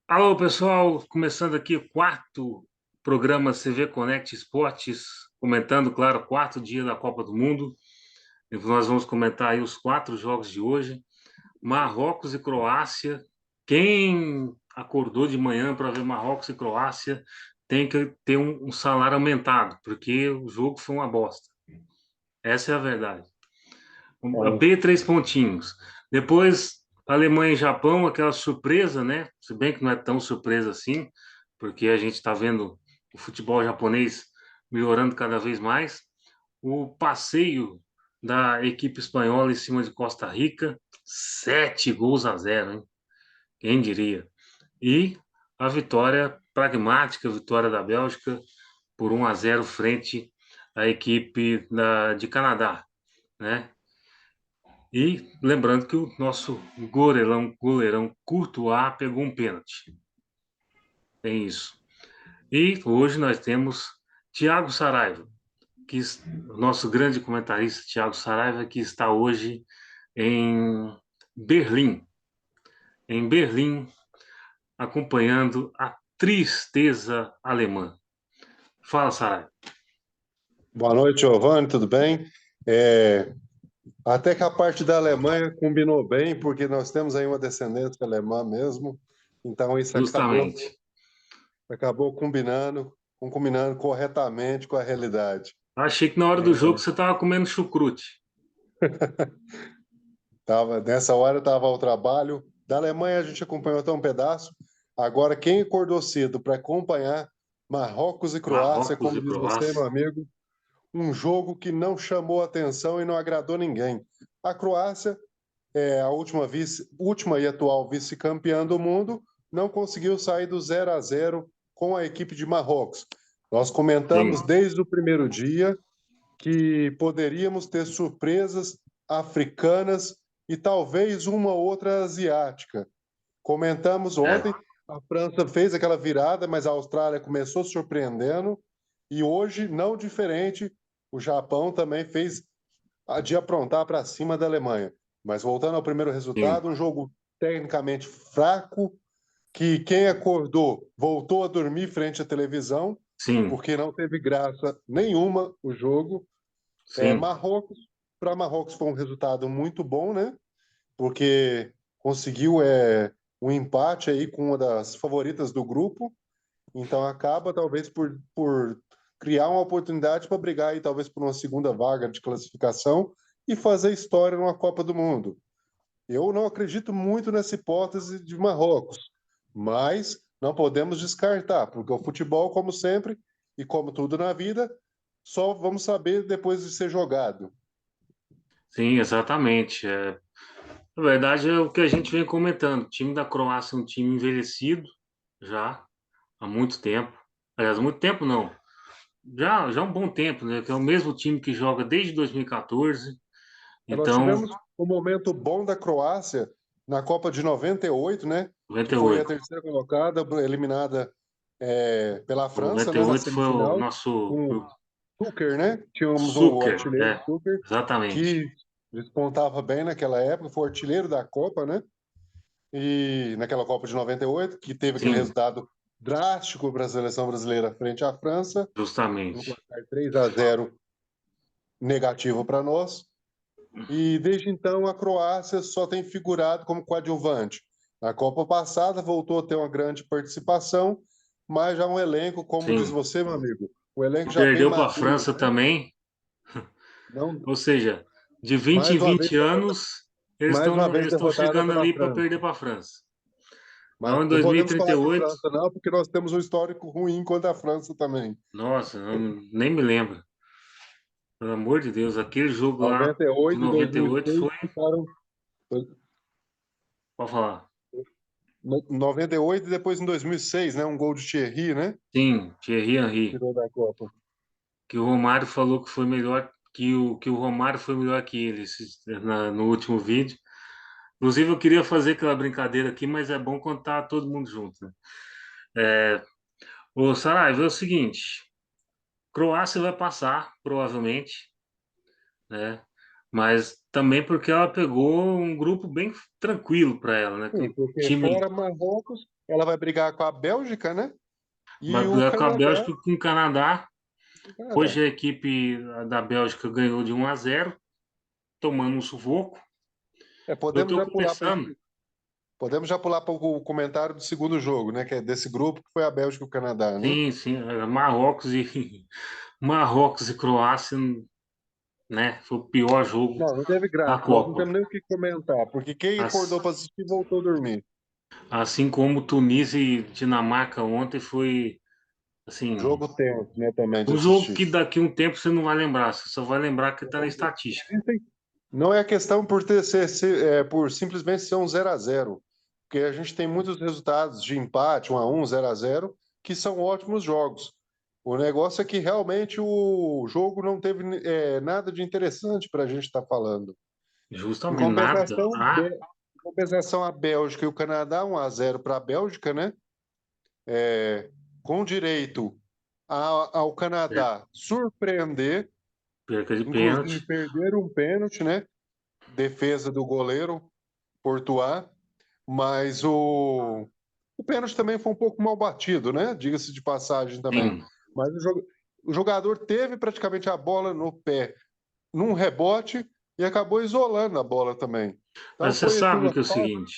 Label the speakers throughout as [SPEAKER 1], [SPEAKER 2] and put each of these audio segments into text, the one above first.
[SPEAKER 1] Alô, pessoal, começando aqui o quarto programa CV Connect Esportes, comentando, claro, o quarto dia da Copa do Mundo. E nós vamos comentar aí os quatro jogos de hoje. Marrocos e Croácia. Quem acordou de manhã para ver Marrocos e Croácia tem que ter um salário aumentado, porque o jogo foi uma bosta. Essa é a verdade. A
[SPEAKER 2] É,
[SPEAKER 1] B, três pontinhos. Depois, Alemanha e Japão, aquela surpresa, né? Se bem que não é tão surpresa assim, porque a gente está vendo o futebol japonês melhorando cada vez mais. O passeio da equipe espanhola em cima de Costa Rica, 7 gols a 0, hein? Quem diria? E a vitória pragmática, a vitória da Bélgica por 1-0 frente à equipe de Canadá, né? E lembrando que o nosso goleirão Courtois pegou um pênalti. Tem isso. E hoje nós temos Thiago Saraiva, o nosso grande comentarista Thiago Saraiva, que está hoje em Berlim, em Berlim, acompanhando a tristeza alemã. Fala, Saraiva.
[SPEAKER 2] Boa noite, Giovanni, tudo bem? É, até que a parte da Alemanha combinou bem, porque nós temos aí uma descendência alemã mesmo, então isso
[SPEAKER 1] Justamente.
[SPEAKER 2] acabou combinando corretamente com a realidade.
[SPEAKER 1] Achei que na hora do jogo você estava comendo chucrute.
[SPEAKER 2] Nessa hora estava ao trabalho. Da Alemanha a gente acompanhou até um pedaço. Agora, quem acordou cedo para acompanhar Marrocos e Croácia,
[SPEAKER 1] Marrocos
[SPEAKER 2] como
[SPEAKER 1] e
[SPEAKER 2] diz você, meu
[SPEAKER 1] Croácia.
[SPEAKER 2] amigo, um jogo que não chamou atenção e não agradou ninguém. A Croácia a última e atual vice-campeã do mundo, não conseguiu sair do 0-0 com a equipe de Marrocos. Nós
[SPEAKER 1] Sim,
[SPEAKER 2] comentamos desde o primeiro dia que poderíamos ter surpresas africanas e talvez uma outra asiática. Comentamos
[SPEAKER 1] é.
[SPEAKER 2] ontem, a França fez aquela virada, mas a Austrália começou surpreendendo, e hoje, não diferente, o Japão também fez de aprontar para cima da Alemanha. Mas voltando ao primeiro
[SPEAKER 1] Sim,
[SPEAKER 2] resultado, um jogo tecnicamente fraco, que quem acordou voltou a dormir frente à televisão,
[SPEAKER 1] sim,
[SPEAKER 2] porque não teve graça nenhuma o jogo.
[SPEAKER 1] sim,
[SPEAKER 2] Marrocos, para Marrocos foi um resultado muito bom, né? Porque conseguiu um empate aí com uma das favoritas do grupo, então acaba talvez por criar uma oportunidade para brigar aí talvez por uma segunda vaga de classificação e fazer história numa Copa do Mundo. Eu não acredito muito nessa hipótese de Marrocos, mas não podemos descartar, porque o futebol, como sempre, e como tudo na vida, só vamos saber depois de ser jogado.
[SPEAKER 1] sim, exatamente. Na verdade, é o que a gente vem comentando. O time da Croácia é um time envelhecido já há muito tempo. Aliás, muito tempo não. Já há um bom tempo, né? Que é o mesmo time que joga desde 2014.
[SPEAKER 2] Nós
[SPEAKER 1] Então,
[SPEAKER 2] tivemos um momento bom da Croácia na Copa de 98, né? Que foi a
[SPEAKER 1] 98.
[SPEAKER 2] terceira colocada, eliminada pela
[SPEAKER 1] O
[SPEAKER 2] França, né? Na
[SPEAKER 1] 98 foi o
[SPEAKER 2] semifinal,
[SPEAKER 1] nosso
[SPEAKER 2] com o Tuchel, né? Tínhamos o
[SPEAKER 1] Zucker.
[SPEAKER 2] artilheiro
[SPEAKER 1] É,
[SPEAKER 2] Tuchel,
[SPEAKER 1] exatamente.
[SPEAKER 2] que despontava bem naquela época, foi o artilheiro da Copa, né? E naquela Copa de 98, que teve aquele
[SPEAKER 1] Sim,
[SPEAKER 2] resultado drástico para a seleção brasileira frente à França, um
[SPEAKER 1] justamente.
[SPEAKER 2] placar 3-0 negativo para nós. E desde então a Croácia só tem figurado como coadjuvante. Na Copa passada voltou a ter uma grande participação, mas já um elenco, como diz
[SPEAKER 1] Sim.
[SPEAKER 2] você, meu amigo, um elenco já bem
[SPEAKER 1] Perdeu para a
[SPEAKER 2] maduro,
[SPEAKER 1] França
[SPEAKER 2] né?
[SPEAKER 1] também.
[SPEAKER 2] Não,
[SPEAKER 1] Ou seja, de 20 em
[SPEAKER 2] mais uma vez,
[SPEAKER 1] 20 anos,
[SPEAKER 2] mais uma vez
[SPEAKER 1] eles estão
[SPEAKER 2] derrotada
[SPEAKER 1] chegando
[SPEAKER 2] pela
[SPEAKER 1] ali para perder
[SPEAKER 2] França.
[SPEAKER 1] para a França.
[SPEAKER 2] Mas
[SPEAKER 1] Então, em
[SPEAKER 2] não podemos falar de
[SPEAKER 1] 2038,
[SPEAKER 2] França, não, porque nós temos um histórico ruim contra a França também.
[SPEAKER 1] nossa, nem me lembro. Pelo amor de Deus, aquele jogo lá de
[SPEAKER 2] 98 e
[SPEAKER 1] 98
[SPEAKER 2] 2006
[SPEAKER 1] foi.
[SPEAKER 2] ficaram.
[SPEAKER 1] Pode falar.
[SPEAKER 2] 98 e depois em 2006, né? Um gol de Thierry, né?
[SPEAKER 1] Sim, Thierry Henry.
[SPEAKER 2] Tirou da Copa.
[SPEAKER 1] Que o Romário falou que foi melhor que o Romário foi melhor que ele no último vídeo. Inclusive, eu queria fazer aquela brincadeira aqui, mas é bom contar todo mundo junto, né? É, o Saraiva, é o seguinte: Croácia vai passar, provavelmente, né? Mas também porque ela pegou um grupo bem tranquilo para ela, né? Com
[SPEAKER 2] Sim,
[SPEAKER 1] um
[SPEAKER 2] porque
[SPEAKER 1] time.
[SPEAKER 2] fora Marrocos. ela vai brigar com a Bélgica, né?
[SPEAKER 1] Vai
[SPEAKER 2] E o
[SPEAKER 1] brigar com a
[SPEAKER 2] Canadá,
[SPEAKER 1] Bélgica e com o Canadá.
[SPEAKER 2] o Canadá.
[SPEAKER 1] Hoje a equipe da Bélgica ganhou de 1-0, tomando um sufoco.
[SPEAKER 2] É,
[SPEAKER 1] Eu
[SPEAKER 2] podemos
[SPEAKER 1] estou
[SPEAKER 2] já pular para
[SPEAKER 1] começando,
[SPEAKER 2] o comentário do segundo jogo, né? Que é desse grupo que foi a Bélgica e o Canadá, né?
[SPEAKER 1] sim, sim, Marrocos e Marrocos e Croácia, né? Foi o pior jogo
[SPEAKER 2] Não, não teve
[SPEAKER 1] da
[SPEAKER 2] graça. Nós não
[SPEAKER 1] Copa.
[SPEAKER 2] temos nem o que comentar, porque quem acordou
[SPEAKER 1] As-
[SPEAKER 2] para assistir voltou a dormir.
[SPEAKER 1] Assim como Tunísia e Dinamarca ontem foi assim,
[SPEAKER 2] Jogo tenso, né? Também de
[SPEAKER 1] um jogo
[SPEAKER 2] assistir.
[SPEAKER 1] que daqui a um tempo você não vai lembrar, você só vai lembrar que está na estatística.
[SPEAKER 2] Não é questão por por simplesmente ser um 0-0, porque a gente tem muitos resultados de empate, 1-1, 0-0, que são ótimos jogos. O negócio é que realmente o jogo não teve nada de interessante para a gente estar falando. Em
[SPEAKER 1] Justamente nada.
[SPEAKER 2] compensação, em compensação, a Bélgica e o Canadá, 1-0 para a Bélgica, né? Com direito ao Canadá surpreender,
[SPEAKER 1] Perca de
[SPEAKER 2] inclusive
[SPEAKER 1] pênalti.
[SPEAKER 2] perder um pênalti, né? Defesa do goleiro Courtois, mas o pênalti também foi um pouco mal batido, né? Diga-se de passagem também.
[SPEAKER 1] Sim.
[SPEAKER 2] Mas o jogador teve praticamente a bola no pé num rebote e acabou isolando a bola também. Então
[SPEAKER 1] Mas você
[SPEAKER 2] foi assim
[SPEAKER 1] sabe que é o seguinte,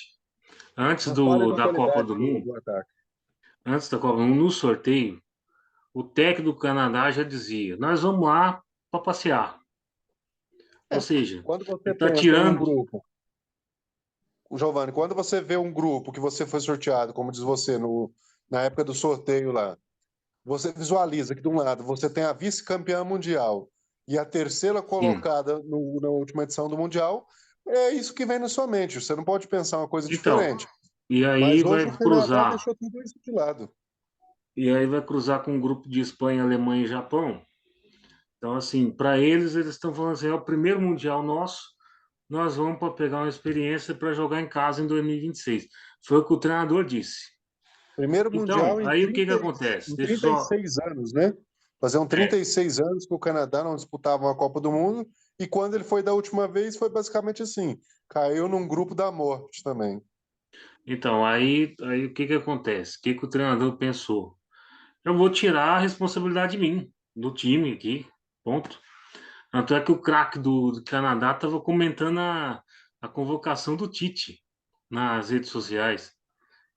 [SPEAKER 1] antes
[SPEAKER 2] uma falha
[SPEAKER 1] do,
[SPEAKER 2] na
[SPEAKER 1] da Copa
[SPEAKER 2] qualidade
[SPEAKER 1] do Mundo,
[SPEAKER 2] do ataque.
[SPEAKER 1] antes da Copa do Mundo, no sorteio, o técnico do Canadá já dizia: nós vamos lá para passear. Ou seja,
[SPEAKER 2] Quando
[SPEAKER 1] ele
[SPEAKER 2] você
[SPEAKER 1] está
[SPEAKER 2] pensa em um
[SPEAKER 1] tirando.
[SPEAKER 2] grupo, Giovanni, quando você vê um grupo que você foi sorteado, como diz você, na época do sorteio lá, você visualiza que de um lado você tem a vice-campeã mundial e a terceira
[SPEAKER 1] Sim.
[SPEAKER 2] colocada na última edição do Mundial, é isso que vem na sua mente. Você não pode pensar uma coisa
[SPEAKER 1] Então,
[SPEAKER 2] diferente.
[SPEAKER 1] e aí
[SPEAKER 2] Mas hoje
[SPEAKER 1] vai
[SPEAKER 2] o Canadá
[SPEAKER 1] cruzar.
[SPEAKER 2] deixou tudo isso de lado.
[SPEAKER 1] E aí vai cruzar com um grupo de Espanha, Alemanha e Japão. Então, assim, para eles, eles estão falando assim: é o primeiro Mundial nosso, nós vamos para pegar uma experiência para jogar em casa em 2026. Foi o que o treinador disse.
[SPEAKER 2] Primeiro
[SPEAKER 1] Então,
[SPEAKER 2] Mundial
[SPEAKER 1] aí o que que acontece?
[SPEAKER 2] em
[SPEAKER 1] Deixa eu só.
[SPEAKER 2] 36 anos, né? Faziam
[SPEAKER 1] É,
[SPEAKER 2] 36 anos que o Canadá não disputava uma Copa do Mundo, e quando ele foi da última vez, foi basicamente assim: caiu num grupo da morte também.
[SPEAKER 1] então, aí o que que acontece? O que que o treinador pensou? Eu vou tirar a responsabilidade de mim, do time aqui, ponto. Tanto é que o craque do Canadá estava comentando a convocação do Tite nas redes sociais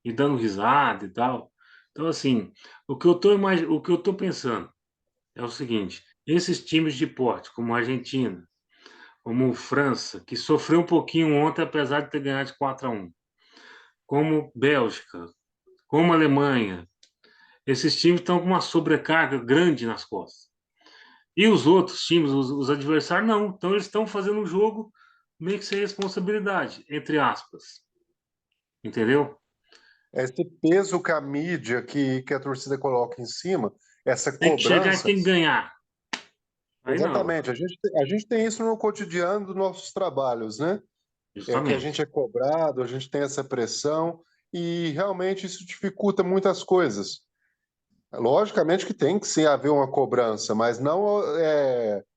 [SPEAKER 1] e dando risada e tal. Então, assim, o que eu tô pensando é o seguinte: esses times de porte, como a Argentina, como França, que sofreu um pouquinho ontem, apesar de ter ganhado de 4-1, como Bélgica, como Alemanha, esses times estão com uma sobrecarga grande nas costas. E os outros times, os adversários, não. Então eles estão fazendo um jogo meio que sem responsabilidade, entre aspas. Entendeu?
[SPEAKER 2] Esse peso que a mídia, que a torcida coloca em cima, essa
[SPEAKER 1] Tem que chegar e
[SPEAKER 2] cobrança.
[SPEAKER 1] tem que ganhar. Aí não,
[SPEAKER 2] Exatamente, a gente tem isso no cotidiano dos nossos trabalhos, né? É que a gente
[SPEAKER 1] justamente.
[SPEAKER 2] é cobrado, a gente tem essa pressão, e realmente isso dificulta muitas coisas. Logicamente que tem que sim haver uma cobrança, mas não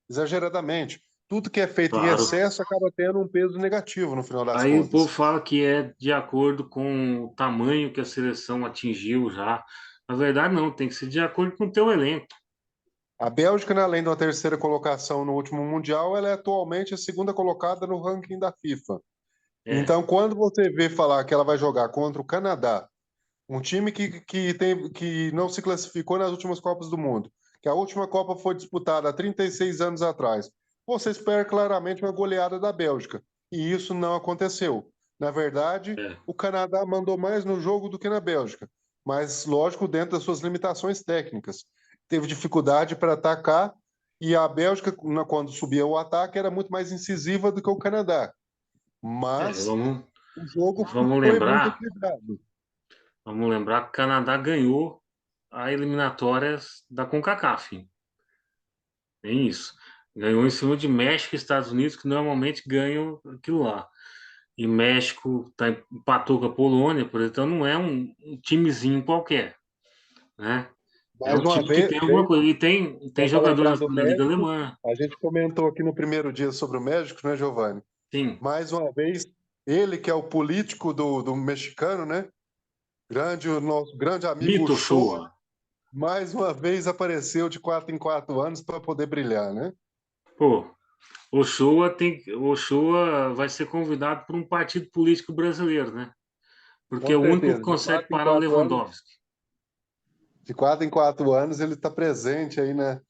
[SPEAKER 2] exageradamente. Tudo que é feito em
[SPEAKER 1] Claro.
[SPEAKER 2] excesso acaba tendo um peso negativo no final das
[SPEAKER 1] Aí o povo
[SPEAKER 2] contas.
[SPEAKER 1] fala que é de acordo com o tamanho que a seleção atingiu já. Na verdade, não, tem que ser de acordo com o teu elenco.
[SPEAKER 2] A Bélgica, né, além de uma terceira colocação no último Mundial, ela é atualmente a segunda colocada no ranking da FIFA.
[SPEAKER 1] É,
[SPEAKER 2] Então, quando você vê falar que ela vai jogar contra o Canadá, um time que não se classificou nas últimas Copas do Mundo, que a última Copa foi disputada há 36 anos atrás, você espera claramente uma goleada da Bélgica. E isso não aconteceu. Na verdade,
[SPEAKER 1] é,
[SPEAKER 2] o Canadá mandou mais no jogo do que na Bélgica, mas, lógico, dentro das suas limitações técnicas. Teve dificuldade para atacar, e a Bélgica, quando subia o ataque, era muito mais incisiva do que o Canadá. Mas
[SPEAKER 1] vamos,
[SPEAKER 2] o jogo
[SPEAKER 1] vamos
[SPEAKER 2] foi muito
[SPEAKER 1] lembrar,
[SPEAKER 2] equilibrado.
[SPEAKER 1] vamos lembrar que o Canadá ganhou a eliminatórias da CONCACAF. Tem isso. Ganhou em cima de México e Estados Unidos, que normalmente ganham aquilo lá. E México empatou com a Polônia, por exemplo, então não é um timezinho qualquer, né? É
[SPEAKER 2] Mais
[SPEAKER 1] um
[SPEAKER 2] uma
[SPEAKER 1] time que tem alguma coisa. E tem
[SPEAKER 2] só para lembrar
[SPEAKER 1] jogadores
[SPEAKER 2] do
[SPEAKER 1] na Liga
[SPEAKER 2] México,
[SPEAKER 1] Alemã.
[SPEAKER 2] a gente comentou aqui no primeiro dia sobre o México, né, Giovanni?
[SPEAKER 1] Sim,
[SPEAKER 2] Mais uma vez, ele que é o político do mexicano, né? O nosso grande amigo
[SPEAKER 1] Mito
[SPEAKER 2] Show,
[SPEAKER 1] Showa.
[SPEAKER 2] mais uma vez apareceu de 4 em 4 anos para poder brilhar, né?
[SPEAKER 1] Pô, o Showa vai ser convidado por um partido político brasileiro, né? Porque
[SPEAKER 2] Com
[SPEAKER 1] é o único que
[SPEAKER 2] certeza. De
[SPEAKER 1] consegue
[SPEAKER 2] 4 em
[SPEAKER 1] parar o
[SPEAKER 2] 4 anos,
[SPEAKER 1] Lewandowski.
[SPEAKER 2] de 4 em 4 anos ele está presente aí na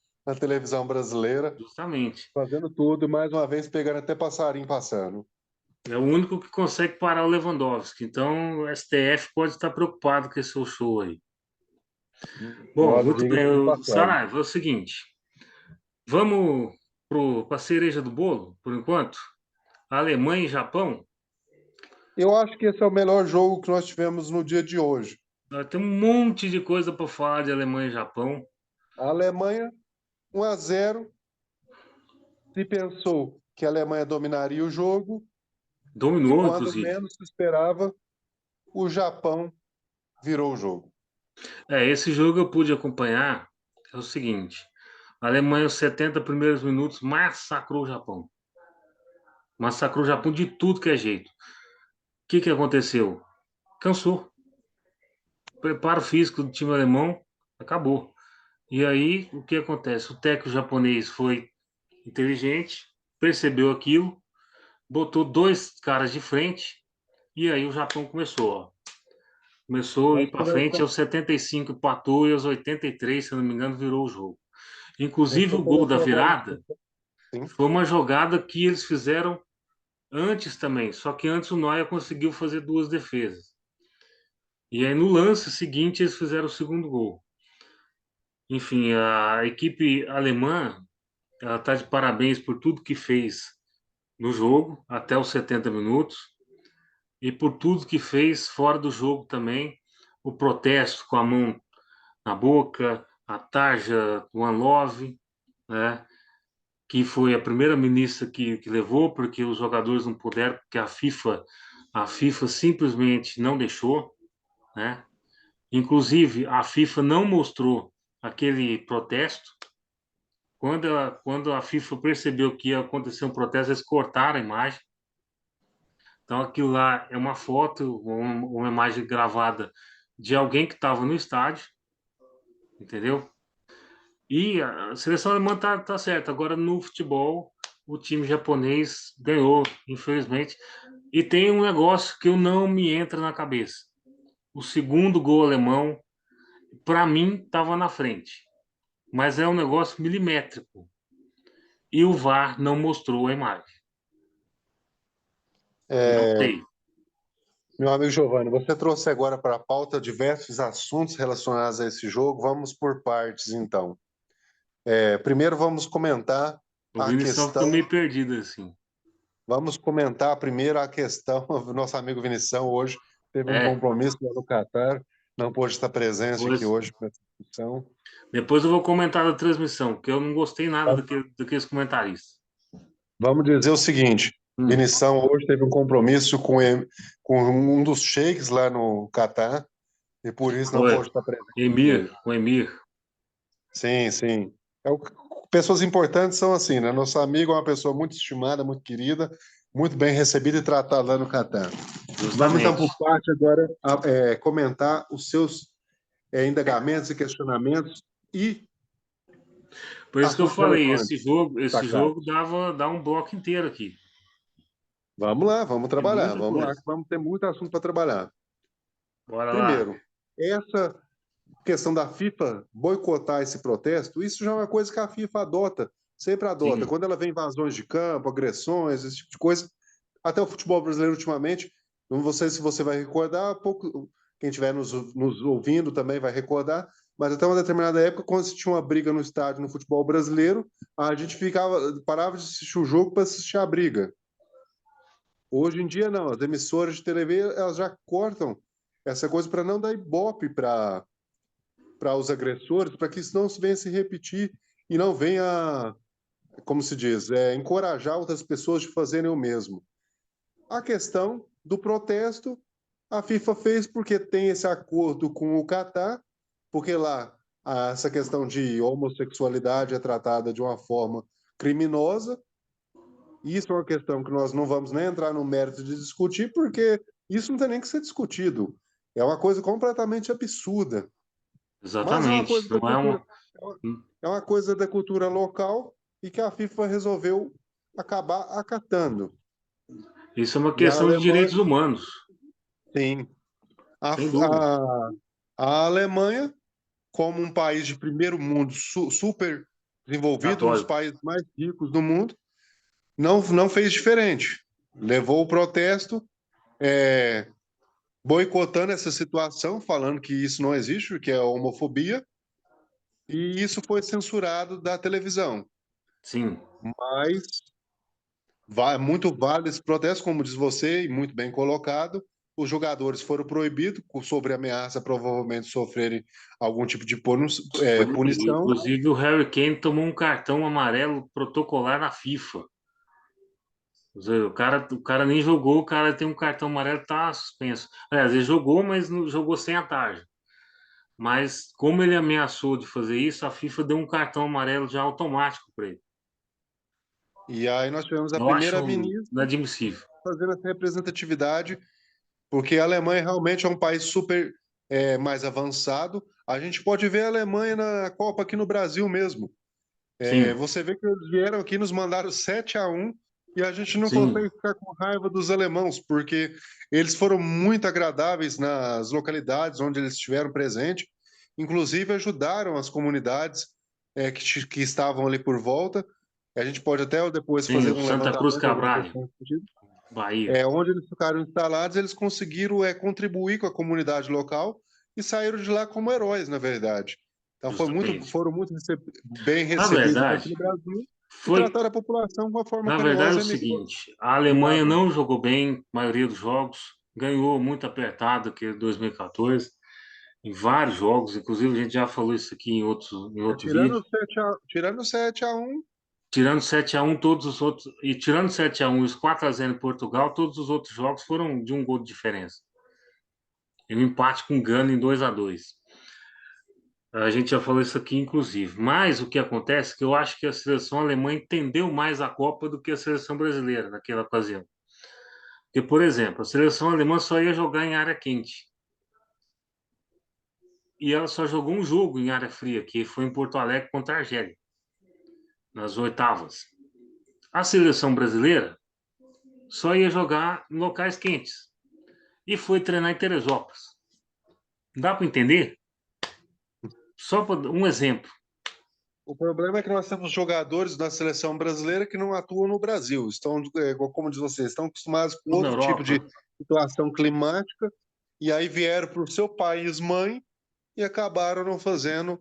[SPEAKER 2] televisão brasileira,
[SPEAKER 1] Justamente.
[SPEAKER 2] fazendo tudo, e mais uma vez pegando até passarinho passando.
[SPEAKER 1] É o único que consegue parar o Lewandowski. Então, o STF pode estar preocupado com esse seu show aí. Bom,
[SPEAKER 2] Olha,
[SPEAKER 1] muito bem.
[SPEAKER 2] diga-se de passagem.
[SPEAKER 1] Saraiva, é o seguinte. Vamos para a cereja do bolo, por enquanto? Alemanha e Japão.
[SPEAKER 2] Eu acho que esse é o melhor jogo que nós tivemos no dia de hoje.
[SPEAKER 1] Tem um monte de coisa para falar de Alemanha e Japão.
[SPEAKER 2] A Alemanha, 1-0. Se pensou que a Alemanha dominaria o jogo, e
[SPEAKER 1] Dominou,
[SPEAKER 2] quando
[SPEAKER 1] inclusive.
[SPEAKER 2] menos se esperava, o Japão virou o jogo.
[SPEAKER 1] Esse jogo eu pude acompanhar. É o seguinte: a Alemanha, os 70 primeiros minutos, massacrou o Japão. Massacrou o Japão de tudo que é jeito. O que aconteceu? Cansou. Preparo físico do time alemão acabou. E aí, o que acontece? O técnico japonês foi inteligente, percebeu aquilo, botou dois caras de frente, e aí o Japão começou, ó. Começou a ir
[SPEAKER 2] Nós
[SPEAKER 1] para frente,
[SPEAKER 2] começamos,
[SPEAKER 1] aos 75 empatou e aos 83, se não me engano, virou o jogo. Inclusive,
[SPEAKER 2] você
[SPEAKER 1] o gol da
[SPEAKER 2] colocou a bola
[SPEAKER 1] virada
[SPEAKER 2] assim.
[SPEAKER 1] foi uma jogada que eles fizeram antes também, só que antes o Neuer conseguiu fazer duas defesas. E aí, no lance seguinte, eles fizeram o segundo gol. Enfim, a equipe alemã, ela está de parabéns por tudo que fez no jogo, até os 70 minutos, e por tudo que fez fora do jogo também, o protesto com a mão na boca, a tarja One Love, né? Que foi a primeira ministra que levou, porque os jogadores não puderam, porque a FIFA simplesmente não deixou, né? Inclusive, a FIFA não mostrou aquele protesto. Quando a FIFA percebeu que ia acontecer um protesto, eles cortaram a imagem. Então, aquilo lá é uma foto, uma imagem gravada de alguém que estava no estádio, entendeu? E a seleção alemã tá certa. Agora, no futebol, o time japonês ganhou, infelizmente. E tem um negócio que eu não me entra na cabeça. O segundo gol alemão, para mim, estava na frente. Mas é um negócio milimétrico. E o VAR não mostrou a imagem. Não
[SPEAKER 2] É,
[SPEAKER 1] sei.
[SPEAKER 2] meu amigo Giovanni, você trouxe agora para a pauta diversos assuntos relacionados a esse jogo. Vamos por partes, então. Primeiro vamos comentar
[SPEAKER 1] O
[SPEAKER 2] a
[SPEAKER 1] Vinição ficou
[SPEAKER 2] questão.
[SPEAKER 1] meio perdido assim.
[SPEAKER 2] Vamos comentar primeiro a questão. O nosso amigo Vinição hoje teve um
[SPEAKER 1] É,
[SPEAKER 2] compromisso lá no Catar, não pôde estar presente aqui
[SPEAKER 1] depois,
[SPEAKER 2] hoje para essa discussão.
[SPEAKER 1] depois eu vou comentar da transmissão, porque eu não gostei nada daqueles comentaristas.
[SPEAKER 2] Vamos dizer o seguinte:
[SPEAKER 1] Hum,
[SPEAKER 2] Vinição hoje teve um compromisso com um dos sheiks lá no Catar e por isso não
[SPEAKER 1] foi.
[SPEAKER 2] pôde estar presente aqui
[SPEAKER 1] Emir,
[SPEAKER 2] hoje.
[SPEAKER 1] o Emir.
[SPEAKER 2] Sim, sim. Pessoas importantes são assim, né? Nosso amigo é uma pessoa muito estimada, muito querida, muito bem recebida e tratada lá no Catar. Vamos então
[SPEAKER 1] Justamente.
[SPEAKER 2] por parte agora comentar os seus indagamentos e questionamentos e
[SPEAKER 1] Por isso que eu
[SPEAKER 2] assuntos
[SPEAKER 1] falei, esse
[SPEAKER 2] relevantes
[SPEAKER 1] jogo, esse
[SPEAKER 2] destacados.
[SPEAKER 1] jogo dá um bloco inteiro aqui.
[SPEAKER 2] Vamos lá, vamos
[SPEAKER 1] Tem
[SPEAKER 2] trabalhar,
[SPEAKER 1] muita
[SPEAKER 2] vamos lá,
[SPEAKER 1] coisa.
[SPEAKER 2] que vamos ter muito assunto para trabalhar.
[SPEAKER 1] Bora lá.
[SPEAKER 2] Primeiro, essa questão da FIFA boicotar esse protesto, isso já é uma coisa que a FIFA adota, sempre adota.
[SPEAKER 1] Sim.
[SPEAKER 2] Quando ela vem invasões de campo, agressões, esse tipo de coisa, até o futebol brasileiro ultimamente, não sei se você vai recordar, pouco, quem estiver nos ouvindo também vai recordar, mas até uma determinada época, quando se tinha uma briga no estádio no futebol brasileiro, a gente parava de assistir o jogo para assistir a briga. Hoje em dia, não, as emissoras de TV elas já cortam essa coisa para não dar ibope para os agressores, para que isso não se venha se repetir e não venha, como se diz, encorajar outras pessoas de fazerem o mesmo. A questão do protesto, a FIFA fez porque tem esse acordo com o Catar, porque lá essa questão de homossexualidade é tratada de uma forma criminosa. Isso é uma questão que nós não vamos nem entrar no mérito de discutir, porque isso não tem nem que ser discutido. É uma coisa completamente absurda. Mas é uma
[SPEAKER 1] Exatamente.
[SPEAKER 2] coisa da
[SPEAKER 1] Não é
[SPEAKER 2] cultura,
[SPEAKER 1] uma.
[SPEAKER 2] é uma coisa da cultura local e que a FIFA resolveu acabar acatando.
[SPEAKER 1] Isso é uma
[SPEAKER 2] E a
[SPEAKER 1] questão de
[SPEAKER 2] Alemanha,
[SPEAKER 1] direitos humanos,
[SPEAKER 2] sim, a,
[SPEAKER 1] sem dúvida.
[SPEAKER 2] a Alemanha, como um país de primeiro mundo, super desenvolvido, um dos
[SPEAKER 1] Católico.
[SPEAKER 2] países mais ricos do mundo, não fez diferente. Levou o protesto, é, boicotando essa situação, falando que isso não existe, que é homofobia, e isso foi censurado da televisão.
[SPEAKER 1] Sim.
[SPEAKER 2] Mas muito válido esse protesto, como diz você, e muito bem colocado. Os jogadores foram proibidos, sobre ameaça, provavelmente sofrerem algum tipo de punição.
[SPEAKER 1] Inclusive, o Harry Kane tomou um cartão amarelo protocolar na FIFA. Ou seja, o cara nem jogou, o cara tem um cartão amarelo, tá suspenso. Aliás, ele jogou, mas não jogou sem a tarja. Mas como ele ameaçou de fazer isso, a FIFA deu um cartão amarelo já automático para ele.
[SPEAKER 2] E aí nós tivemos a
[SPEAKER 1] Eu acho
[SPEAKER 2] primeira-ministra
[SPEAKER 1] inadmissível.
[SPEAKER 2] fazendo essa representatividade, porque a Alemanha realmente é um país super mais avançado. A gente pode ver a Alemanha na Copa aqui no Brasil mesmo.
[SPEAKER 1] Sim,
[SPEAKER 2] Você vê que eles vieram aqui, nos mandaram 7-1 e a gente não
[SPEAKER 1] sim,
[SPEAKER 2] consegue ficar com raiva dos alemãos, porque eles foram muito agradáveis nas localidades onde eles estiveram presentes, inclusive ajudaram as comunidades que estavam ali por volta. A gente pode até depois
[SPEAKER 1] sim.
[SPEAKER 2] fazer
[SPEAKER 1] O
[SPEAKER 2] um
[SPEAKER 1] Santa Cruz
[SPEAKER 2] levantamento, alguma
[SPEAKER 1] Cabral,
[SPEAKER 2] questão nesse sentido.
[SPEAKER 1] Bahia.
[SPEAKER 2] Onde eles ficaram instalados, eles conseguiram contribuir com a comunidade local e saíram de lá como heróis, na verdade. Então
[SPEAKER 1] Justamente.
[SPEAKER 2] foram muito bem
[SPEAKER 1] Na
[SPEAKER 2] recebidos aqui
[SPEAKER 1] verdade,
[SPEAKER 2] no Brasil e
[SPEAKER 1] foi,
[SPEAKER 2] trataram a população de uma forma
[SPEAKER 1] na verdade, é
[SPEAKER 2] carinhosa
[SPEAKER 1] o
[SPEAKER 2] e
[SPEAKER 1] seguinte: a Alemanha
[SPEAKER 2] amigável.
[SPEAKER 1] não jogou bem a maioria dos jogos, ganhou muito apertado aquele 2014, em vários jogos, inclusive a gente já falou isso aqui em outro vídeo.
[SPEAKER 2] Tirando 7-1,
[SPEAKER 1] Tirando 7-1 todos os outros, e tirando 7-1 e os 4-0 em Portugal, todos os outros jogos foram de um gol de diferença. E um empate com Gana em 2-2. A gente já falou isso aqui, inclusive. Mas o que acontece é que eu acho que a seleção alemã entendeu mais a Copa do que a seleção brasileira naquela ocasião. Porque, por exemplo, a seleção alemã só ia jogar em área quente. E ela só jogou um jogo em área fria, que foi em Porto Alegre contra a Argélia, nas oitavas. A seleção brasileira só ia jogar em locais quentes. E foi treinar em Teresópolis. Dá para entender? Só um exemplo.
[SPEAKER 2] o problema é que nós temos jogadores da seleção brasileira que não atuam no Brasil. Estão, como diz você, estão acostumados com
[SPEAKER 1] Na
[SPEAKER 2] outro tipo
[SPEAKER 1] Europa,
[SPEAKER 2] de situação climática e aí vieram para o seu país mãe e acabaram não fazendo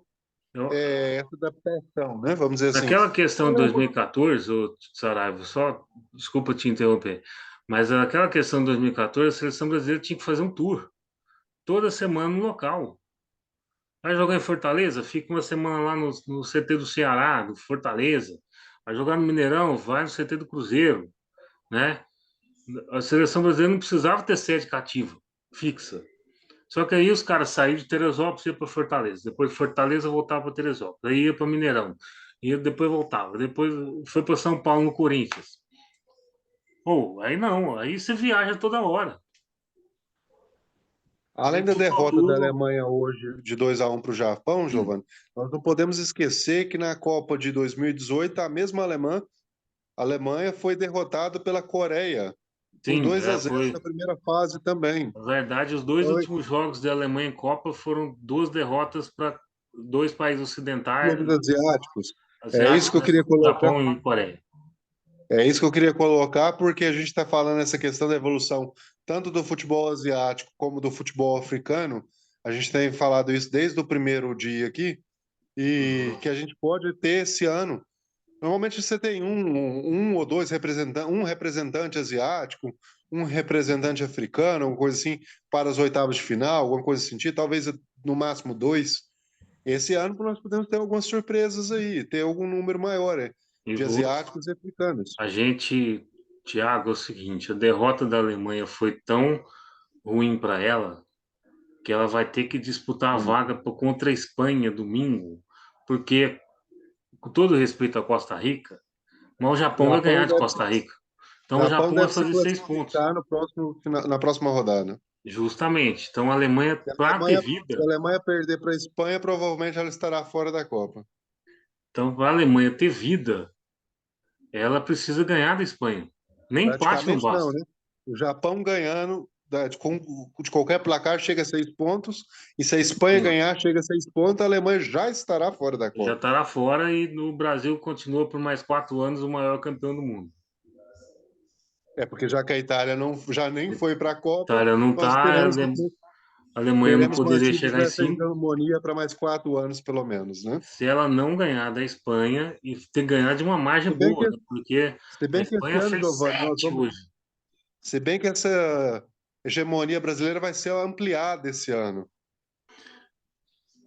[SPEAKER 1] eu,
[SPEAKER 2] essa adaptação, né? Vamos dizer assim.
[SPEAKER 1] naquela questão de 2014, ô Saraiva, só desculpa te interromper, mas naquela questão de 2014, a seleção brasileira tinha que fazer um tour toda semana no local. Vai jogar em Fortaleza? Fica uma semana lá no CT do Ceará, do Fortaleza. Vai jogar no Mineirão? Vai no CT do Cruzeiro, né? A seleção brasileira não precisava ter sede cativa, fixa. Só que aí os caras saíram de Teresópolis e iam para Fortaleza. Depois de Fortaleza voltava para Teresópolis. Aí ia para Mineirão. E depois voltava. Depois foi para São Paulo no Corinthians. Ou aí não, aí você viaja toda hora.
[SPEAKER 2] Além
[SPEAKER 1] Aí
[SPEAKER 2] da
[SPEAKER 1] por
[SPEAKER 2] derrota da
[SPEAKER 1] favor,
[SPEAKER 2] Alemanha hoje de 2-1 para o Japão, Giovanni, nós não podemos esquecer que na Copa de 2018, a mesma Alemanha foi derrotada pela Coreia por
[SPEAKER 1] sim,
[SPEAKER 2] 2-0 na
[SPEAKER 1] foi.
[SPEAKER 2] primeira fase também.
[SPEAKER 1] Na verdade, os dois
[SPEAKER 2] Então,
[SPEAKER 1] últimos jogos da Alemanha em Copa foram duas derrotas para dois países ocidentais,
[SPEAKER 2] clubes asiáticos. É isso que
[SPEAKER 1] asiáticos,
[SPEAKER 2] eu
[SPEAKER 1] né?
[SPEAKER 2] queria colocar.
[SPEAKER 1] Japão e Coreia.
[SPEAKER 2] É isso que eu queria colocar, porque a gente está falando essa questão da evolução tanto do futebol asiático como do futebol africano. A gente tem falado isso desde o primeiro dia aqui, e
[SPEAKER 1] Uhum.
[SPEAKER 2] que a gente pode ter esse ano. Normalmente você tem um ou dois representantes, um representante asiático, um representante africano, alguma coisa assim, para as oitavas de final, alguma coisa assim, talvez no máximo dois. Esse ano nós podemos ter algumas surpresas aí, ter algum número maior
[SPEAKER 1] E
[SPEAKER 2] de
[SPEAKER 1] vou,
[SPEAKER 2] asiáticos e africanos.
[SPEAKER 1] a gente, Thiago, é o seguinte: a derrota da Alemanha foi tão ruim para ela que ela vai ter que disputar a vaga contra a Espanha domingo, porque, com todo respeito à Costa Rica, mas o
[SPEAKER 2] O
[SPEAKER 1] Japão vai
[SPEAKER 2] Japão
[SPEAKER 1] ganhar de
[SPEAKER 2] deve, se-
[SPEAKER 1] Costa Rica. Então o
[SPEAKER 2] Japão
[SPEAKER 1] Japão vai
[SPEAKER 2] deve se
[SPEAKER 1] fazer 6 pontos.
[SPEAKER 2] classificar no próximo, na próxima rodada.
[SPEAKER 1] Justamente. Então, a Alemanha,
[SPEAKER 2] Se a
[SPEAKER 1] para ter
[SPEAKER 2] Alemanha, se a
[SPEAKER 1] vida,
[SPEAKER 2] Alemanha perder para a Espanha, provavelmente ela estará fora da Copa.
[SPEAKER 1] então, para a Alemanha ter vida, ela precisa ganhar da Espanha. Nem empate não
[SPEAKER 2] Praticamente não,
[SPEAKER 1] basta.
[SPEAKER 2] né? O Japão ganhando de qualquer placar chega a 6 pontos, e se a Espanha
[SPEAKER 1] Sim.
[SPEAKER 2] ganhar, chega a 6 pontos, a Alemanha já estará fora da
[SPEAKER 1] Já
[SPEAKER 2] Copa.
[SPEAKER 1] estará fora e no Brasil continua por mais 4 anos o maior campeão do mundo.
[SPEAKER 2] É porque já que a Itália não, já nem foi para a Copa,
[SPEAKER 1] Itália não
[SPEAKER 2] nós
[SPEAKER 1] está, a Alemanha não
[SPEAKER 2] teremos
[SPEAKER 1] poderia
[SPEAKER 2] mantidos
[SPEAKER 1] chegar em
[SPEAKER 2] essa
[SPEAKER 1] cinco.
[SPEAKER 2] hegemonia para mais 4 anos, pelo menos, né?
[SPEAKER 1] Se ela não ganhar da Espanha e ter que ganhar de uma margem
[SPEAKER 2] Se bem que,
[SPEAKER 1] boa, né? Porque
[SPEAKER 2] se
[SPEAKER 1] a
[SPEAKER 2] bem que esse
[SPEAKER 1] Espanha
[SPEAKER 2] ano,
[SPEAKER 1] fez
[SPEAKER 2] Giovanni, nós
[SPEAKER 1] 7
[SPEAKER 2] vamos,
[SPEAKER 1] hoje.
[SPEAKER 2] se bem que essa hegemonia brasileira vai ser ampliada esse ano.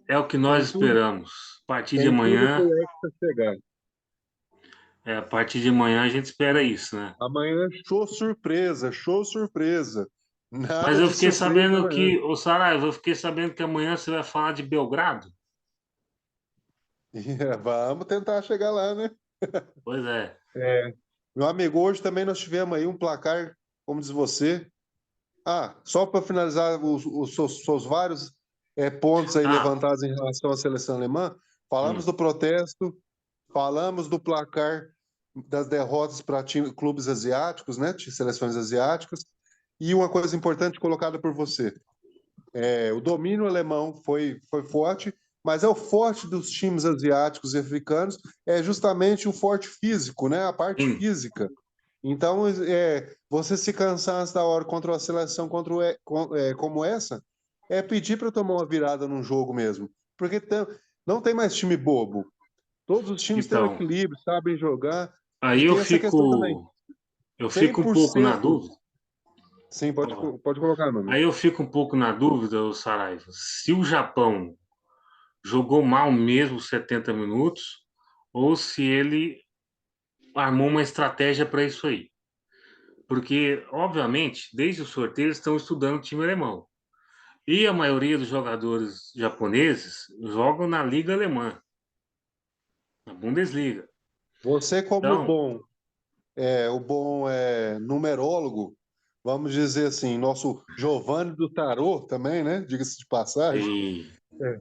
[SPEAKER 1] É o que nós
[SPEAKER 2] Tem tudo,
[SPEAKER 1] esperamos. A partir de
[SPEAKER 2] tem tudo para
[SPEAKER 1] amanhã,
[SPEAKER 2] o Hexa chegar.
[SPEAKER 1] a partir de amanhã a gente espera isso, né?
[SPEAKER 2] Amanhã, show surpresa, show surpresa.
[SPEAKER 1] Mas
[SPEAKER 2] Nada
[SPEAKER 1] eu
[SPEAKER 2] de
[SPEAKER 1] fiquei
[SPEAKER 2] surpresa
[SPEAKER 1] sabendo
[SPEAKER 2] amanhã.
[SPEAKER 1] que, ô Saraiva, eu fiquei sabendo que amanhã você vai falar de Belgrado.
[SPEAKER 2] Vamos tentar chegar lá, né?
[SPEAKER 1] Pois é.
[SPEAKER 2] É, meu amigo, hoje também nós tivemos aí um placar, como diz você. Ah, só para finalizar os seus vários pontos aí
[SPEAKER 1] Ah,
[SPEAKER 2] levantados em relação à seleção alemã, falamos
[SPEAKER 1] hum,
[SPEAKER 2] do protesto, falamos do placar das derrotas para clubes asiáticos, né? De seleções asiáticas, e uma coisa importante colocada por você. O domínio alemão foi forte, mas é o forte dos times asiáticos e africanos é justamente o forte físico, né? A parte
[SPEAKER 1] sim.
[SPEAKER 2] física. Então, você se cansar antes da hora contra uma seleção como essa, é pedir para tomar uma virada num jogo mesmo. Porque não tem mais time bobo. Todos os times têm um
[SPEAKER 1] Então,
[SPEAKER 2] equilíbrio, sabem jogar,
[SPEAKER 1] aí
[SPEAKER 2] e tem essa questão também.
[SPEAKER 1] eu
[SPEAKER 2] cem
[SPEAKER 1] fico um
[SPEAKER 2] por
[SPEAKER 1] pouco na
[SPEAKER 2] cento
[SPEAKER 1] dúvida.
[SPEAKER 2] Sim, pode,
[SPEAKER 1] Ó,
[SPEAKER 2] pode colocar, meu amigo.
[SPEAKER 1] aí eu fico um pouco na dúvida, ô Saraiva, se o Japão jogou mal mesmo os 70 minutos ou se ele armou uma estratégia para isso aí. Porque, obviamente, desde o sorteio eles estão estudando o time alemão. E a maioria dos jogadores japoneses jogam na Liga Alemã, na Bundesliga.
[SPEAKER 2] Você, como
[SPEAKER 1] Então,
[SPEAKER 2] o bom numerólogo, vamos dizer assim, nosso Giovanni do Tarô também, né? Diga-se de passagem.
[SPEAKER 1] e,
[SPEAKER 2] É.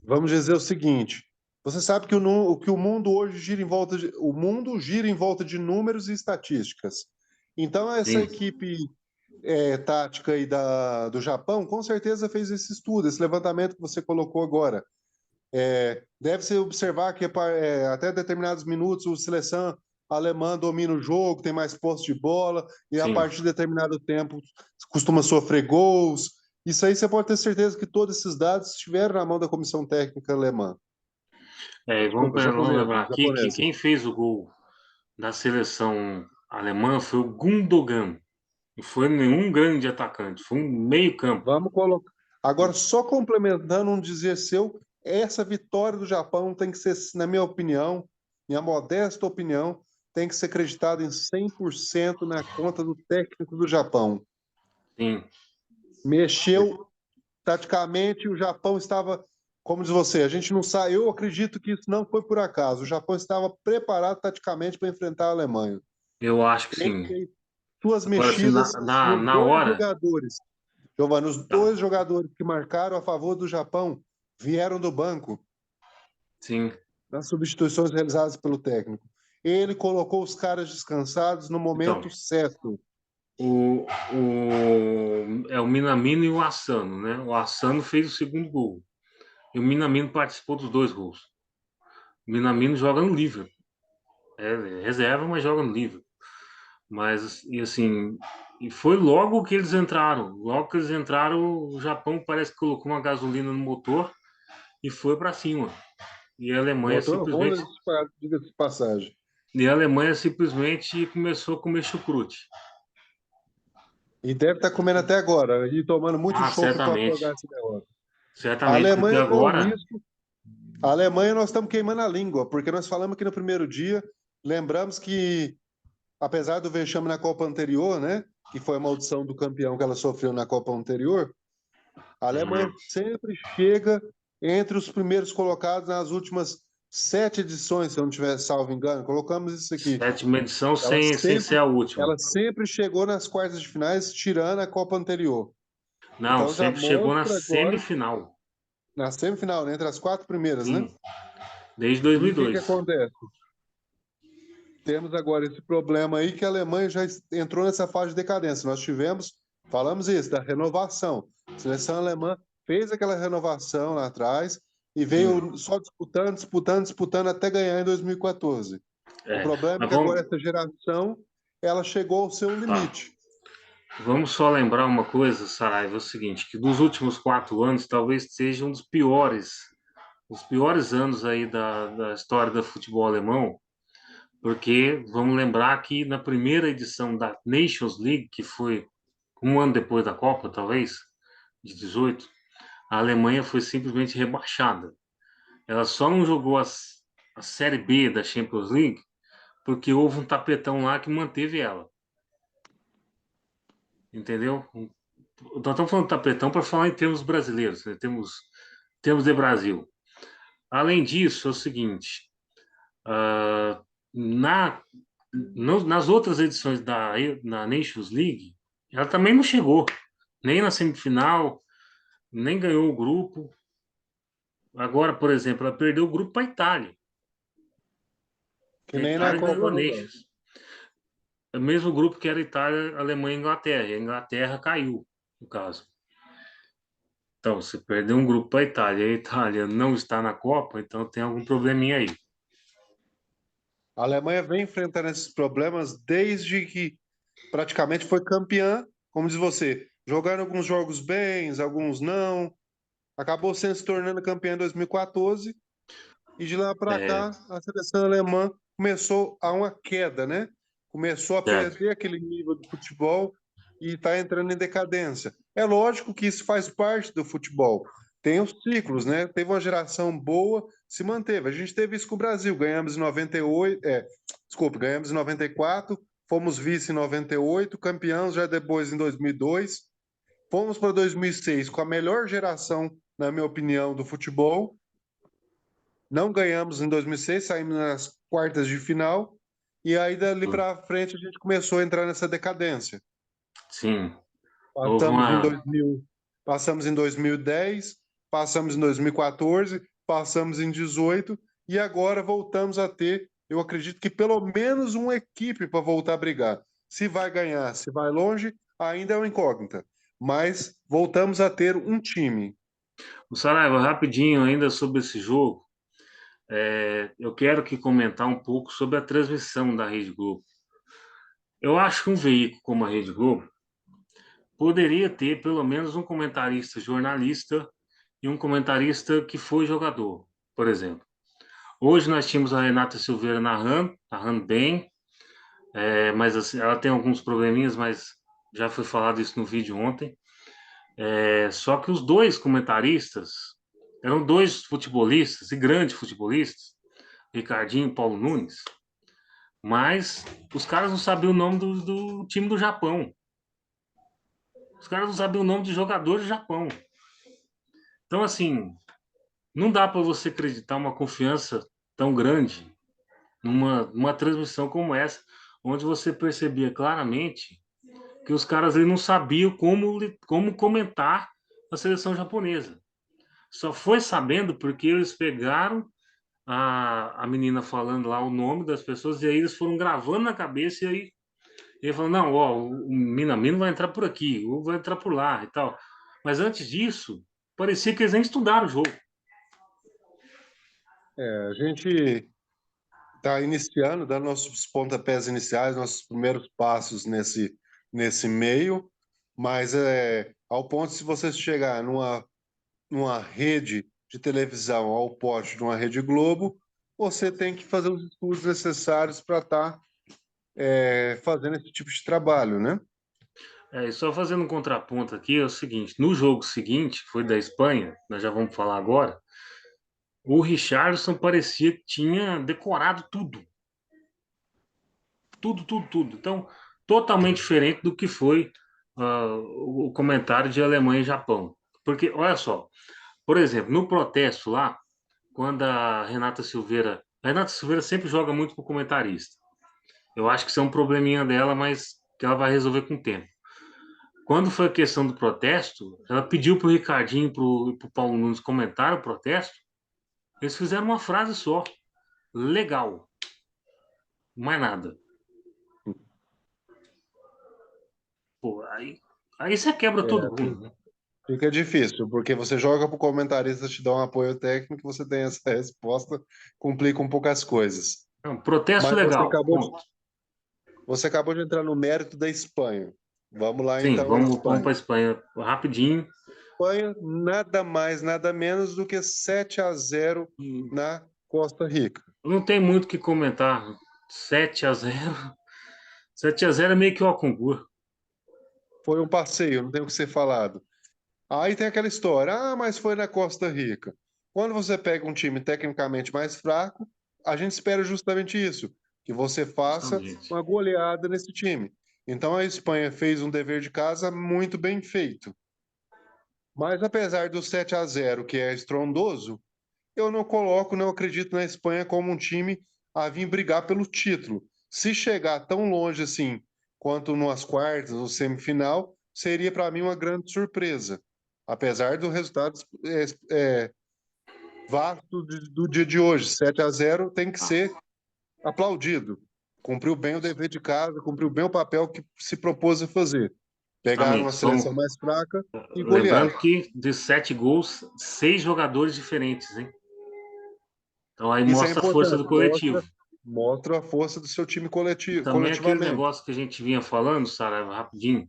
[SPEAKER 2] Vamos dizer o seguinte: você sabe que o mundo hoje gira em volta o mundo gira em volta de números e estatísticas. Então, essa
[SPEAKER 1] sim,
[SPEAKER 2] equipe tática aí do Japão, com certeza fez esse estudo, esse levantamento que você colocou agora. Deve-se observar que até determinados minutos a seleção alemã domina o jogo, tem mais posse de bola, e a
[SPEAKER 1] sim.
[SPEAKER 2] partir de determinado tempo costuma sofrer gols. Isso aí você pode ter certeza que todos esses dados estiveram na mão da comissão técnica alemã. Desculpa,
[SPEAKER 1] Vamos
[SPEAKER 2] japonesa,
[SPEAKER 1] lembrar aqui que
[SPEAKER 2] japonesa.
[SPEAKER 1] quem fez o gol da seleção alemã foi o Gundogan. Não foi nenhum grande atacante, foi um meio-campo.
[SPEAKER 2] Vamos colocar. Agora, só complementando um dizer seu, essa vitória do Japão tem que ser, na minha opinião, minha modesta opinião, tem que ser acreditada em 100% na conta do técnico do Japão.
[SPEAKER 1] Sim,
[SPEAKER 2] Mexeu taticamente, o Japão estava, como diz você, a gente não sabe, eu acredito que isso não foi por acaso. O Japão estava preparado taticamente para enfrentar a Alemanha.
[SPEAKER 1] eu acho que
[SPEAKER 2] Ele
[SPEAKER 1] sim.
[SPEAKER 2] fez suas
[SPEAKER 1] Agora, assim,
[SPEAKER 2] mexidas e os
[SPEAKER 1] na
[SPEAKER 2] dois
[SPEAKER 1] hora,
[SPEAKER 2] jogadores, Giovanni, os
[SPEAKER 1] tá,
[SPEAKER 2] dois jogadores que marcaram a favor do Japão vieram do banco
[SPEAKER 1] sim.
[SPEAKER 2] nas substituições realizadas pelo técnico. Ele colocou os caras descansados no
[SPEAKER 1] Então,
[SPEAKER 2] momento certo.
[SPEAKER 1] é o Minamino e o Asano, né? O Asano fez o segundo gol. E o Minamino participou dos dois gols. O Minamino joga no Liverpool. É reserva, mas joga no Liverpool. Mas, e assim, e foi logo que eles entraram. Logo que eles entraram, o Japão parece que colocou uma gasolina no motor e foi para cima. E a Alemanha
[SPEAKER 2] Motor
[SPEAKER 1] simplesmente,
[SPEAKER 2] Honda disparado, diga-se de passagem.
[SPEAKER 1] começou a comer chucrute.
[SPEAKER 2] E deve estar comendo até agora, e tomando muito
[SPEAKER 1] Ah,
[SPEAKER 2] chopp para
[SPEAKER 1] certamente.
[SPEAKER 2] afogar essa derrota. A
[SPEAKER 1] Certamente, porque
[SPEAKER 2] Alemanha com
[SPEAKER 1] agora,
[SPEAKER 2] isso, a Alemanha nós estamos queimando a língua, porque nós falamos aqui no primeiro dia, lembramos que, apesar do vexame na Copa anterior, né, que foi a maldição do campeão que ela sofreu na Copa anterior, a Alemanha
[SPEAKER 1] uhum,
[SPEAKER 2] sempre chega entre os primeiros colocados nas últimas 7 edições, se eu não tiver salvo engano. Colocamos isso aqui.
[SPEAKER 1] sétima edição sem
[SPEAKER 2] Ela
[SPEAKER 1] ser a última.
[SPEAKER 2] sempre chegou nas quartas de finais, tirando a Copa anterior.
[SPEAKER 1] Não,
[SPEAKER 2] Então já
[SPEAKER 1] sempre chegou na
[SPEAKER 2] mostra agora
[SPEAKER 1] semifinal.
[SPEAKER 2] na semifinal, né, entre as quatro primeiras, né?
[SPEAKER 1] Sim, desde
[SPEAKER 2] E o que que
[SPEAKER 1] 2002.
[SPEAKER 2] acontece? Temos agora esse problema aí que a Alemanha já entrou nessa fase de decadência. Nós tivemos, falamos isso, da renovação. A seleção alemã fez aquela renovação lá atrás e
[SPEAKER 1] Sim,
[SPEAKER 2] veio só disputando, disputando, disputando até ganhar em 2014. O
[SPEAKER 1] é.
[SPEAKER 2] problema é
[SPEAKER 1] Mas
[SPEAKER 2] que agora essa geração ela chegou ao seu
[SPEAKER 1] tá.
[SPEAKER 2] limite.
[SPEAKER 1] Vamos só lembrar uma coisa, Saraiva, é o seguinte, que dos últimos 4 anos talvez seja um dos piores anos aí da história do futebol alemão, porque vamos lembrar que na primeira edição da Nations League, que foi um ano depois da Copa, talvez, de 18, a Alemanha foi simplesmente rebaixada. Ela só não jogou a Série B da Champions League porque houve um tapetão lá que manteve ela, entendeu? Nós estamos falando de tapetão para falar em termos brasileiros, né? Termos de Brasil. Além disso, é o seguinte, uh, na, nas outras edições na Nations League, ela também não chegou, nem na semifinal, nem ganhou o grupo. Agora, por exemplo, ela perdeu o grupo para a Itália.
[SPEAKER 2] Que
[SPEAKER 1] A
[SPEAKER 2] nem na
[SPEAKER 1] Itália ganhou
[SPEAKER 2] Copa
[SPEAKER 1] a
[SPEAKER 2] não dá.
[SPEAKER 1] Nations. É o mesmo grupo que era Itália, Alemanha e Inglaterra. E a Inglaterra caiu, no caso. Então, se perder um grupo para a Itália e a Itália não está na Copa, então tem algum probleminha aí.
[SPEAKER 2] A Alemanha vem enfrentando esses problemas desde que praticamente foi campeã, como diz você, jogando alguns jogos bem, alguns não. Acabou sendo se tornando campeã em 2014 e de lá para
[SPEAKER 1] É,
[SPEAKER 2] cá a seleção alemã começou a uma queda, né? Começou a
[SPEAKER 1] certo.
[SPEAKER 2] perder aquele nível de futebol e está entrando em decadência. É lógico que isso faz parte do futebol. Tem os ciclos, né? Teve uma geração boa, se manteve. A gente teve isso com o Brasil. Ganhamos em 98, desculpe, ganhamos em 94, fomos vice em 98, campeões já depois em 2002. Fomos para 2006 com a melhor geração, na minha opinião, do futebol. Não ganhamos em 2006, saímos nas quartas de final. E aí, dali
[SPEAKER 1] Sim.
[SPEAKER 2] para frente, a gente começou a entrar nessa decadência.
[SPEAKER 1] Sim. Houve
[SPEAKER 2] Passamos em
[SPEAKER 1] uma.
[SPEAKER 2] 2000, passamos em 2010, passamos em 2014, passamos em 18 e agora voltamos a ter, eu acredito que pelo menos uma equipe para voltar a brigar. Se vai ganhar, se vai longe, ainda é uma incógnita. Mas voltamos a ter um time.
[SPEAKER 1] O Saraiva, rapidinho ainda sobre esse jogo, eu quero que comentar um pouco sobre a transmissão da Rede Globo. Eu acho que um veículo como a Rede Globo poderia ter pelo menos um comentarista jornalista e um comentarista que foi jogador, por exemplo. Hoje nós tínhamos a Renata Silveira narrando bem, mas assim, ela tem alguns probleminhas, mas já foi falado isso no vídeo ontem. Só que os dois comentaristas eram dois futebolistas, e grandes futebolistas, Ricardinho e Paulo Nunes, mas os caras não sabiam o nome do time do Japão. Os caras não sabiam o nome de jogadores do Japão. Então, assim, não dá para você acreditar uma confiança tão grande numa transmissão como essa, onde você percebia claramente que os caras ali não sabiam como comentar a seleção japonesa. Só foi sabendo porque eles pegaram a menina falando lá o nome das pessoas e aí eles foram gravando na cabeça e aí ele falou, não, ó, o Minamino vai entrar por aqui, ou vai entrar por lá e tal. Mas antes disso, parecia que eles nem estudaram o jogo.
[SPEAKER 2] A gente está iniciando, dando nossos pontapés iniciais, nossos primeiros passos nesse meio, mas ao ponto, se você chegar numa rede de televisão ao poste de uma Rede Globo, você tem que fazer os estudos necessários para estar fazendo esse tipo de trabalho, né?
[SPEAKER 1] E só fazendo um contraponto aqui, é o seguinte: no jogo seguinte, que foi da Espanha, nós já vamos falar agora, o Richarlison parecia que tinha decorado tudo. Tudo, tudo, tudo. Então, totalmente diferente do que foi o comentário de Alemanha e Japão. Porque, olha só, por exemplo, no protesto lá, quando a Renata Silveira sempre joga muito com o comentarista. Eu acho que isso é um probleminha dela, mas que ela vai resolver com o tempo. quando foi a questão do protesto, ela pediu para o Ricardinho e para o Paulo Nunes comentar o protesto. Eles fizeram uma frase só: legal, mais nada. Pô, aí você quebra todo
[SPEAKER 2] É,
[SPEAKER 1] mundo, né?
[SPEAKER 2] fica difícil, porque você joga para o comentarista te dar um apoio técnico, você tem essa resposta, complica um pouco as coisas.
[SPEAKER 1] Não, protesto
[SPEAKER 2] Mas
[SPEAKER 1] legal, ponto.
[SPEAKER 2] você acabou de entrar no mérito da Espanha. Vamos lá
[SPEAKER 1] Sim,
[SPEAKER 2] então, a
[SPEAKER 1] vamos para
[SPEAKER 2] Espanha.
[SPEAKER 1] a Espanha rapidinho.
[SPEAKER 2] Espanha, nada mais, nada menos do que 7-0 na Costa Rica.
[SPEAKER 1] Não tem muito o que comentar. 7-0. 7-0 é meio que o concurso.
[SPEAKER 2] Foi um passeio, não tem o que ser falado. Aí tem aquela história, mas foi na Costa Rica. Quando você pega um time tecnicamente mais fraco, a gente espera justamente isso, que você faça
[SPEAKER 1] Justamente.
[SPEAKER 2] uma goleada nesse time. Então a Espanha fez um dever de casa muito bem feito. Mas apesar do 7-0, que é estrondoso, eu não coloco, não acredito na Espanha como um time a vir brigar pelo título. Se chegar tão longe assim quanto nas quartas ou semifinal, seria para mim uma grande surpresa. Apesar do resultado vasto do dia de hoje, 7-0 tem que ser aplaudido. Cumpriu bem o dever de casa, cumpriu bem o papel que se propôs a fazer. Pegar uma
[SPEAKER 1] Justamente.
[SPEAKER 2] seleção mais fraca e golear.
[SPEAKER 1] Lembrando que de 7 gols, 6 jogadores diferentes, hein? Então aí
[SPEAKER 2] Isso é
[SPEAKER 1] mostra a força
[SPEAKER 2] importante,
[SPEAKER 1] do coletivo.
[SPEAKER 2] mostra a força do seu time
[SPEAKER 1] E também aquele
[SPEAKER 2] coletivamente.
[SPEAKER 1] negócio que a gente vinha falando, Sara, rapidinho,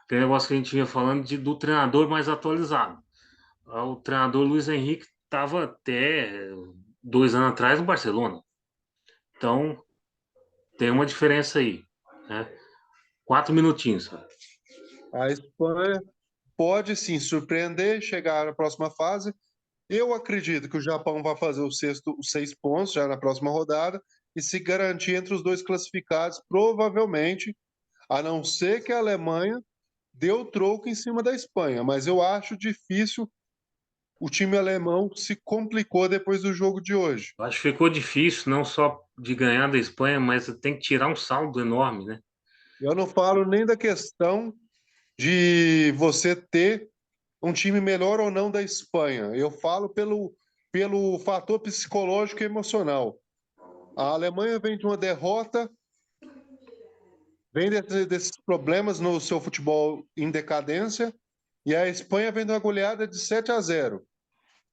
[SPEAKER 1] aquele negócio que a gente vinha falando do treinador mais atualizado. O treinador Luiz Henrique estava até 2 anos atrás no Barcelona. Então tem uma diferença aí, né? 4 minutinhos, Sara.
[SPEAKER 2] A Espanha pode sim surpreender, chegar na próxima fase. Eu acredito que o Japão vai fazer os 6 pontos já na próxima rodada e se garantir entre os dois classificados, provavelmente, a não ser que a Alemanha dê o troco em cima da Espanha. Mas eu acho difícil. O time alemão se complicou depois do jogo de hoje.
[SPEAKER 1] Eu acho que ficou difícil não só de ganhar da Espanha, mas tem que tirar um saldo enorme, né?
[SPEAKER 2] Eu não falo nem da questão de você ter um time melhor ou não da Espanha. Eu falo pelo fator psicológico e emocional. A Alemanha vem de uma derrota, vem desses problemas no seu futebol em decadência, e a Espanha vem de uma goleada de 7-0.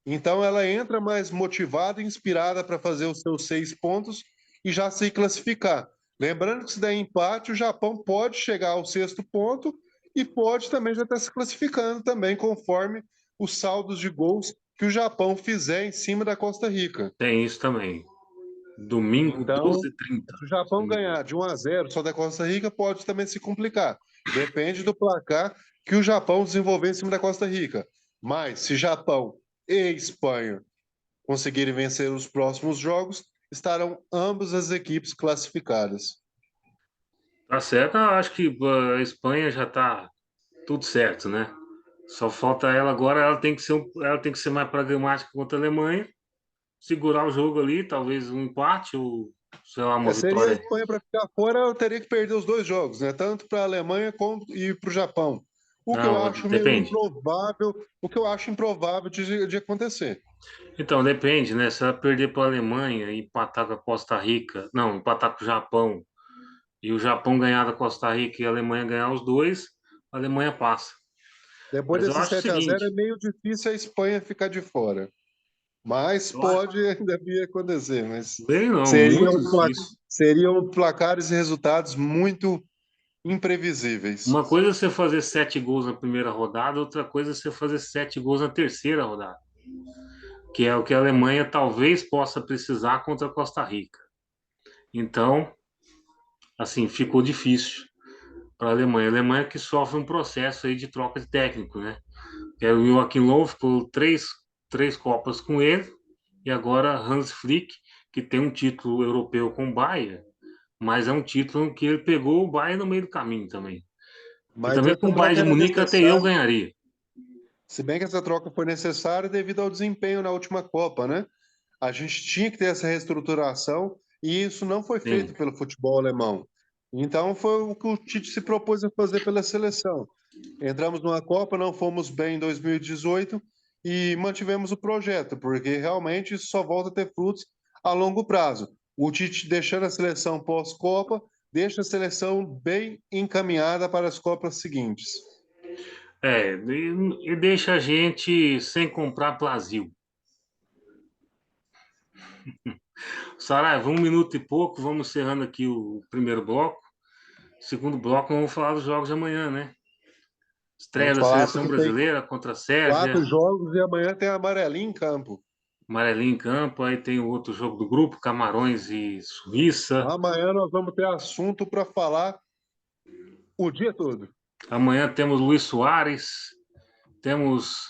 [SPEAKER 2] Então ela entra mais motivada e inspirada para fazer os seus 6 pontos e já se classificar. Lembrando que se der empate, o Japão pode chegar ao 6º ponto e pode também já estar se classificando também, conforme os saldos de gols que o Japão fizer em cima da Costa Rica.
[SPEAKER 1] Tem isso também. Domingo,
[SPEAKER 2] Então,
[SPEAKER 1] 12h30.
[SPEAKER 2] se o Japão ganhar de 1-0 só da Costa Rica, pode também se complicar. Depende do placar que o Japão desenvolver em cima da Costa Rica. Mas se Japão e Espanha conseguirem vencer os próximos jogos, estarão ambas as equipes classificadas.
[SPEAKER 1] Tá certo, eu acho que a Espanha já tá tudo certo, né? Só falta ela agora, ela tem que ser mais pragmática contra a Alemanha, segurar o jogo ali, talvez um empate ou, sei lá, uma
[SPEAKER 2] Seria a
[SPEAKER 1] vitória.
[SPEAKER 2] Espanha para ficar fora, eu teria que perder os dois jogos, né? Tanto para a Alemanha como e para o Japão. O que eu
[SPEAKER 1] Não,
[SPEAKER 2] acho meio
[SPEAKER 1] depende.
[SPEAKER 2] improvável, o que eu acho improvável de acontecer.
[SPEAKER 1] Então, depende, né? Se ela perder para a Alemanha e empatar com a Costa Rica, não, empatar com o Japão, e o Japão ganhar da Costa Rica e a Alemanha ganhar os dois, a Alemanha passa.
[SPEAKER 2] Depois
[SPEAKER 1] Mas eu
[SPEAKER 2] desse
[SPEAKER 1] acho o
[SPEAKER 2] 7-0 é
[SPEAKER 1] seguinte,
[SPEAKER 2] meio difícil a Espanha ficar de fora. Mas
[SPEAKER 1] eu acho,
[SPEAKER 2] pode ainda vir a acontecer, mas
[SPEAKER 1] bem não, muito
[SPEAKER 2] seriam,
[SPEAKER 1] difícil.
[SPEAKER 2] seriam placares e resultados muito imprevisíveis.
[SPEAKER 1] Uma coisa é você fazer 7 gols na primeira rodada, outra coisa é você fazer 7 gols na terceira rodada, que é o que a Alemanha talvez possa precisar contra a Costa Rica. Então, assim, ficou difícil para a Alemanha. A Alemanha que sofre um processo aí de troca de técnico, né? O Joachim Löw ficou três Copas com ele, e agora Hans Flick, que tem um título europeu com o Bayern, mas é um título que ele pegou o Bayern no meio do caminho também. E
[SPEAKER 2] Mas
[SPEAKER 1] também com
[SPEAKER 2] essa
[SPEAKER 1] o Bayern
[SPEAKER 2] troca
[SPEAKER 1] de
[SPEAKER 2] era
[SPEAKER 1] Munique até eu
[SPEAKER 2] necessária.
[SPEAKER 1] ganharia.
[SPEAKER 2] Se bem que essa troca foi necessária devido ao desempenho na última Copa, né? A gente tinha que ter essa reestruturação e isso não foi
[SPEAKER 1] Sim.
[SPEAKER 2] feito pelo futebol alemão. Então foi o que o Tite se propôs a fazer pela seleção. Entramos numa Copa, não fomos bem em 2018 e mantivemos o projeto, porque realmente isso só volta a ter frutos a longo prazo. O Tite deixando a seleção pós-Copa, deixa a seleção bem encaminhada para as Copas seguintes.
[SPEAKER 1] E deixa a gente sem comprar Brasil. Saraiva, 1 minuto e pouco, vamos encerrando aqui o primeiro bloco. Segundo bloco, vamos falar dos jogos de amanhã, né? Estreia
[SPEAKER 2] Vamos
[SPEAKER 1] da
[SPEAKER 2] falar
[SPEAKER 1] seleção
[SPEAKER 2] porque tem
[SPEAKER 1] brasileira contra a Sérvia,
[SPEAKER 2] 4 jogos e amanhã tem a amarelinha em campo.
[SPEAKER 1] amarelinho em campo, aí tem o outro jogo do grupo, Camarões e Suíça.
[SPEAKER 2] Amanhã nós vamos ter assunto para falar o dia todo.
[SPEAKER 1] Amanhã temos Luiz Soares, temos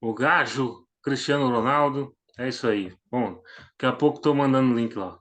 [SPEAKER 1] o Gajo, Cristiano Ronaldo. É isso aí. Bom, daqui a pouco estou mandando o link lá.